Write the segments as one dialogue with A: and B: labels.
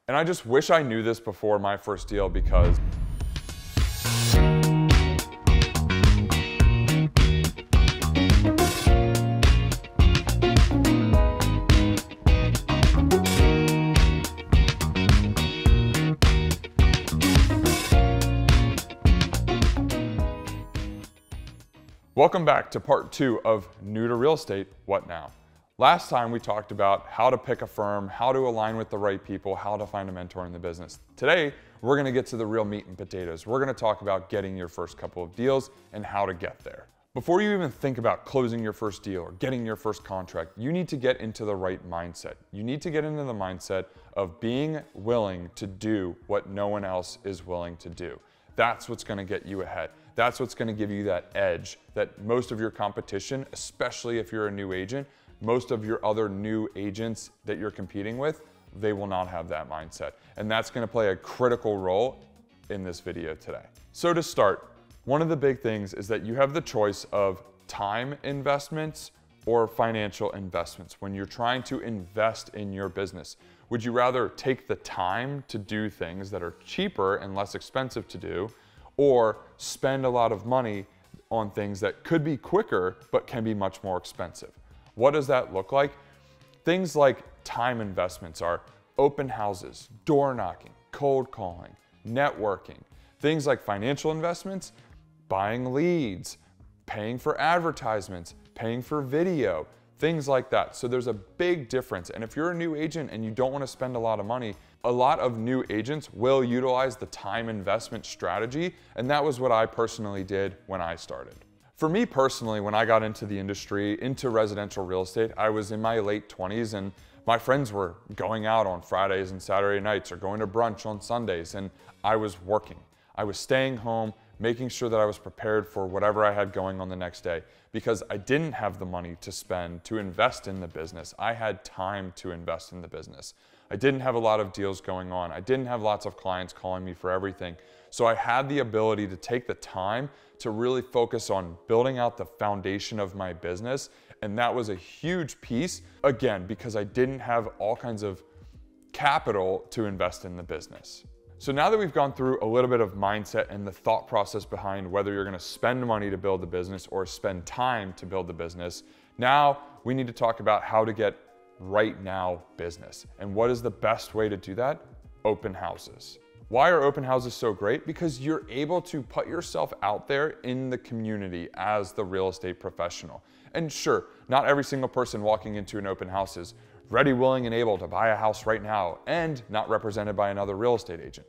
A: And I just wish I knew this before my first deal because welcome back to part 2 of New to Real Estate, What Now? Last time we talked about how to pick a firm, how to align with the right people, how to find a mentor in the business. Today, we're gonna get to the real meat and potatoes. We're gonna talk about getting your first couple of deals and how to get there. Before you even think about closing your first deal or getting your first contract, you need to get into the right mindset. You need to get into the mindset of being willing to do what no one else is willing to do. That's what's gonna get you ahead. That's what's gonna give you that edge that most of your competition, especially if you're a new agent, most of your other new agents that you're competing with, they will not have that mindset. And that's gonna play a critical role in this video today. So to start, one of the big things is that you have the choice of time investments or financial investments when you're trying to invest in your business. Would you rather take the time to do things that are cheaper and less expensive to do, or spend a lot of money on things that could be quicker but can be much more expensive? What does that look like? Things like time investments are open houses, door knocking, cold calling, networking. Things like financial investments, buying leads, paying for advertisements, paying for video, things like that. So there's a big difference. And if you're a new agent and you don't want to spend a lot of money, a lot of new agents will utilize the time investment strategy. And that was what I personally did when I started. For me personally, when I got into the industry, into residential real estate, I was in my late 20s and my friends were going out on Fridays and Saturday nights or going to brunch on Sundays, and I was working. I was staying home, making sure that I was prepared for whatever I had going on the next day because I didn't have the money to spend to invest in the business. I had time to invest in the business. I didn't have a lot of deals going on. I didn't have lots of clients calling me for everything. So I had the ability to take the time to really focus on building out the foundation of my business. And that was a huge piece, again, because I didn't have all kinds of capital to invest in the business. So now that we've gone through a little bit of mindset and the thought process behind whether you're gonna spend money to build the business or spend time to build the business, now we need to talk about how to get right now business. And what is the best way to do that? Open houses. Why are open houses so great? Because you're able to put yourself out there in the community as the real estate professional. And sure, not every single person walking into an open house is ready, willing, and able to buy a house right now and not represented by another real estate agent.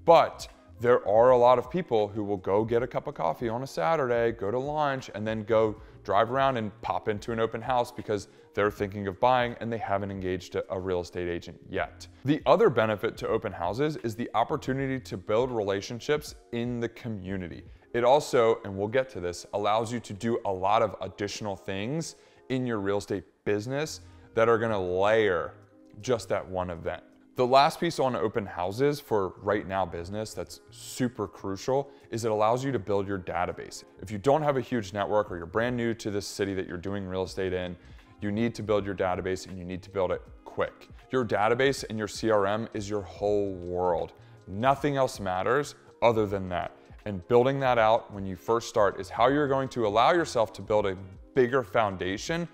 A: But there are a lot of people who will go get a cup of coffee on a Saturday, go to lunch, and then go drive around and pop into an open house because they're thinking of buying and they haven't engaged a real estate agent yet. The other benefit to open houses is the opportunity to build relationships in the community. It also, and we'll get to this, allows you to do a lot of additional things in your real estate business that are gonna layer just that one event. The last piece on open houses for right now business that's super crucial is it allows you to build your database. If you don't have a huge network or you're brand new to this city that you're doing real estate in, you need to build your database and you need to build it quick. Your database and your CRM is your whole world. Nothing else matters other than that. And building that out when you first start is how you're going to allow yourself to build a bigger foundation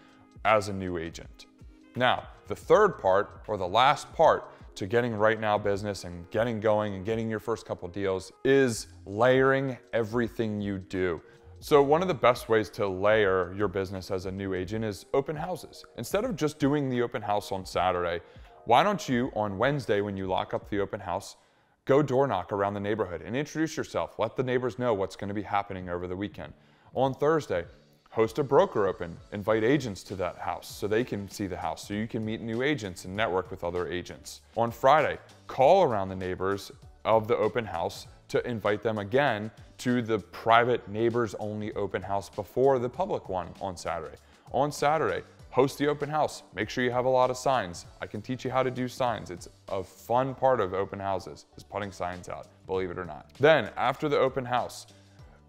A: as a new agent. Now, the third part, or the last part, to getting right now business and getting going and getting your first couple deals is layering everything you do. So one of the best ways to layer your business as a new agent is open houses. Instead of just doing the open house on Saturday, why don't you on Wednesday when you lock up the open house, go door knock around the neighborhood and introduce yourself. Let the neighbors know what's going to be happening over the weekend. On Thursday, host a broker open, invite agents to that house so they can see the house, so you can meet new agents and network with other agents. On Friday, call around the neighbors of the open house to invite them again to the private neighbors only open house before the public one on Saturday. On Saturday, host the open house. Make sure you have a lot of signs. I can teach you how to do signs. It's a fun part of open houses, is putting signs out, believe it or not. Then after the open house,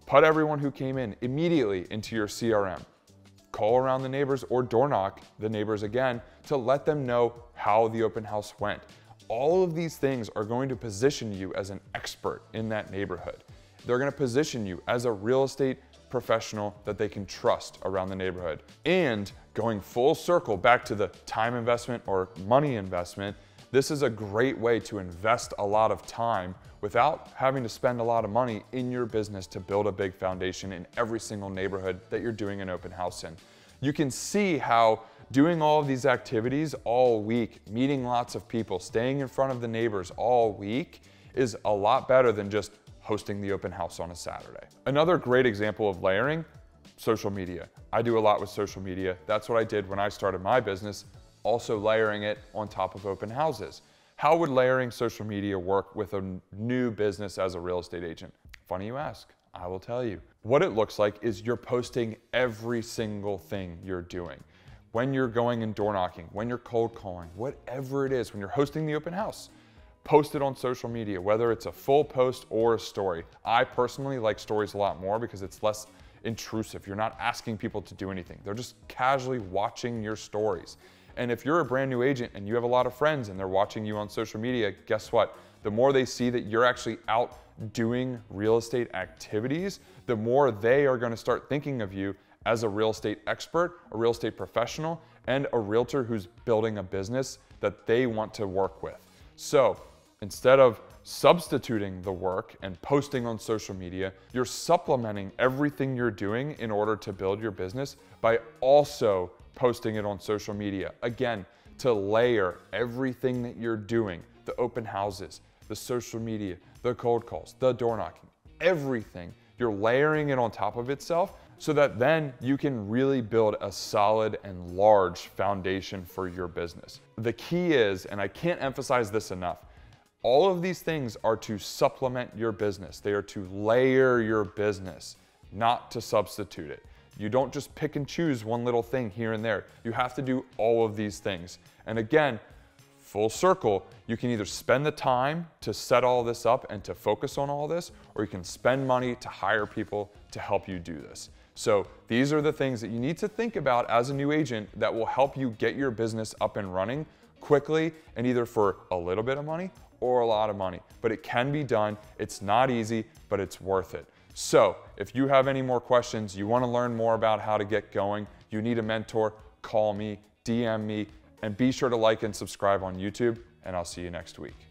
A: put everyone who came in immediately into your CRM. Call around the neighbors or door knock the neighbors again to let them know how the open house went. All of these things are going to position you as an expert in that neighborhood. They're going to position you as a real estate professional that they can trust around the neighborhood. And going full circle back to the time investment or money investment, this is a great way to invest a lot of time without having to spend a lot of money in your business to build a big foundation in every single neighborhood that you're doing an open house in. You can see how doing all of these activities all week, meeting lots of people, staying in front of the neighbors all week is a lot better than just hosting the open house on a Saturday. Another great example of layering, social media. I do a lot with social media. That's what I did when I started my business, also layering it on top of open houses. How would layering social media work with a new business as a real estate agent? Funny you ask, I will tell you. What it looks like is you're posting every single thing you're doing. When you're going and door knocking, when you're cold calling, whatever it is, when you're hosting the open house, post it on social media, whether it's a full post or a story. I personally like stories a lot more because it's less intrusive. You're not asking people to do anything. They're just casually watching your stories. And if you're a brand new agent and you have a lot of friends and they're watching you on social media, guess what? The more they see that you're actually out doing real estate activities, the more they are going to start thinking of you as a real estate expert, a real estate professional, and a realtor who's building a business that they want to work with. So instead of substituting the work and posting on social media, you're supplementing everything you're doing in order to build your business by also posting it on social media. Again, to layer everything that you're doing, the open houses, the social media, the cold calls, the door knocking, everything, you're layering it on top of itself so that then you can really build a solid and large foundation for your business. The key is, and I can't emphasize this enough, all of these things are to supplement your business. They are to layer your business, not to substitute it. You don't just pick and choose one little thing here and there. You have to do all of these things. And again, full circle, you can either spend the time to set all this up and to focus on all this, or you can spend money to hire people to help you do this. So these are the things that you need to think about as a new agent that will help you get your business up and running quickly and either for a little bit of money or a lot of money. But it can be done. It's not easy, but it's worth it. So if you have any more questions, you want to learn more about how to get going, you need a mentor, call me, DM me, and be sure to like and subscribe on YouTube, and I'll see you next week.